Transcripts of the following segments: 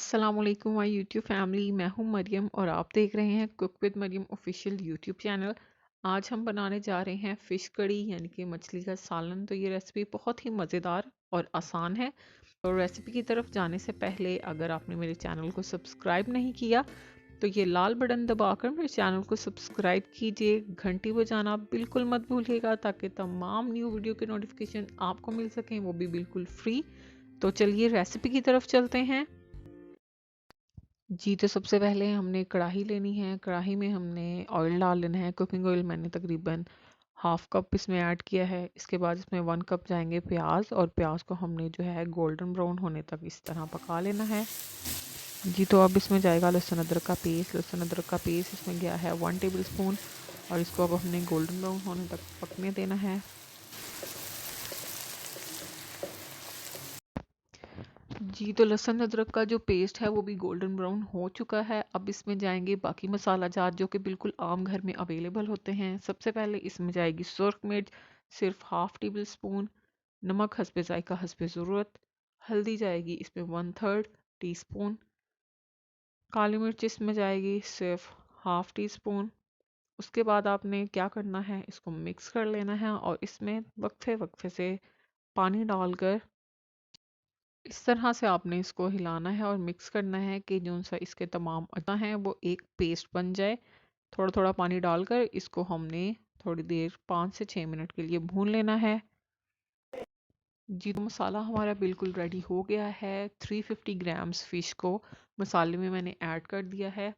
अस्सलामुअलैकुम my YouTube family. मैं हूं मरियम और आप देख रहे हैं cook with Mariam official YouTube channel. आज हम बनाने जा रहे हैं फ़िश कड़ी यानी कि मछली का सालन। तो ये रेसिपी बहुत ही मज़ेदार और आसान है। तो रेसिपी की तरफ जाने से पहले अगर आपने मेरे चैनल को सब्सक्राइब नहीं किया तो ये लाल बटन दबाकर मेरे चैनल को सब्सक्राइब कीजिए। घंटी बजाना बिल्कुल मत भूलिएगा ताकि तमाम न्यू वीडियो के नोटिफिकेशन आपको मिल सकें, वो भी बिल्कुल फ्री। तो चलिए रेसिपी की तरफ चलते हैं। जी, तो सबसे पहले हमने कढ़ाई लेनी है। कढ़ाई में हमने ऑयल डाल लेना है। कुकिंग ऑयल मैंने तकरीबन हाफ कप इसमें ऐड किया है। इसके बाद इसमें 1 कप जाएंगे प्याज, और प्याज को हमने जो है गोल्डन ब्राउन होने तक इस तरह पका लेना है। जी, तो अब इसमें जाएगा लहसुन अदरक का पेस्ट। लहसुन अदरक का पेस्ट इसमें गया है 1 टेबल स्पून, और इसको अब हमने गोल्डन ब्राउन होने तक पकने देना है। जी, तो लहसुन अदरक का जो पेस्ट है वो भी गोल्डन ब्राउन हो चुका है। अब इसमें जाएंगे बाकी मसाला जार जो कि बिल्कुल आम घर में अवेलेबल होते हैं। सबसे पहले इसमें जाएगी सुरख मिर्च सिर्फ हाफ टेबल स्पून, नमक हस्बे जायका हस्बे ज़रूरत, हल्दी जाएगी इसमें 1/3 टीस्पून, काली मिर्च इसमें जाएगी सिर्फ हाफ टी स्पून। उसके बाद आपने क्या करना है, इसको मिक्स कर लेना है और इसमें वक्फे वक्फे से पानी डालकर इस तरह से आपने इसको हिलाना है और मिक्स करना है कि जो सा इसके तमाम अज्जा हैं वो एक पेस्ट बन जाए। थोड़ा थोड़ा पानी डालकर इसको हमने थोड़ी देर 5 से 6 मिनट के लिए भून लेना है। जी, तो मसाला हमारा बिल्कुल रेडी हो गया है। 350 ग्राम्स फ़िश को मसाले में मैंने ऐड कर दिया है,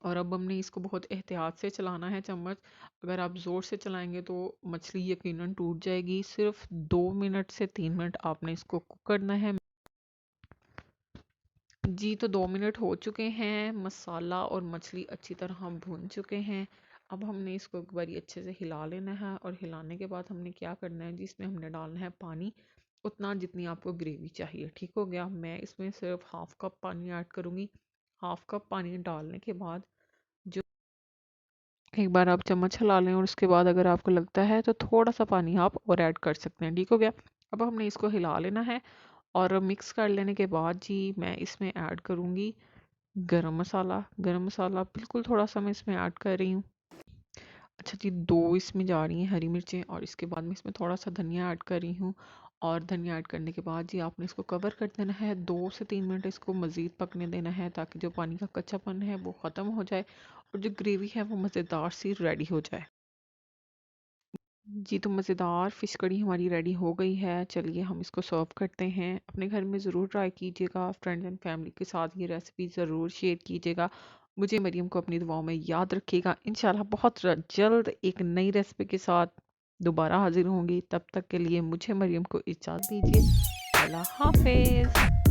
और अब हमने इसको बहुत एहतियात से चलाना है चम्मच। अगर आप ज़ोर से चलाएंगे तो मछली यकीनन टूट जाएगी। सिर्फ 2 मिनट से 3 मिनट आपने इसको कुक करना है। जी, तो 2 मिनट हो चुके हैं। मसाला और मछली अच्छी तरह भून चुके हैं। अब हमने इसको एक बारी अच्छे से हिला लेना है, और हिलाने के बाद हमने क्या करना है जी, इसमें हमने डालना है पानी उतना जितनी आपको ग्रेवी चाहिए। ठीक हो गया। मैं इसमें सिर्फ हाफ कप पानी ऐड करूँगी। हाफ कप पानी डालने के बाद जो एक बार आप चम्मच हिला लें, और उसके बाद अगर आपको लगता है तो थोड़ा सा पानी आप और ऐड कर सकते हैं। ठीक हो गया। अब हमने इसको हिला लेना है, और मिक्स कर लेने के बाद जी मैं इसमें ऐड करूँगी गरम मसाला। गरम मसाला बिल्कुल थोड़ा सा मैं इसमें ऐड कर रही हूँ। अच्छा जी, 2 इसमें जा रही हैं हरी मिर्चें, और इसके बाद मैं इसमें थोड़ा सा धनिया ऐड कर रही हूँ। और धनिया ऐड करने के बाद जी आपने इसको कवर कर देना है। 2 से 3 मिनट इसको मज़ीद पकने देना है ताकि जो पानी का कच्चापन है वो ख़त्म हो जाए, और जो ग्रेवी है वो मज़ेदार सी रेडी हो जाए। जी, तो मज़ेदार फ़िश कड़ी हमारी रेडी हो गई है। चलिए हम इसको सर्व करते हैं। अपने घर में ज़रूर ट्राई कीजिएगा। फ्रेंड्स एंड फैमिली के साथ ये रेसिपी ज़रूर शेयर कीजिएगा। मुझे मरियम को अपनी दुआओं में याद रखिएगा। इंशाल्लाह बहुत जल्द एक नई रेसिपी के साथ दोबारा हाजिर होंगी। तब तक के लिए मुझे मरियम को इजाज़त दीजिए। अल्लाह हाफ़िज़।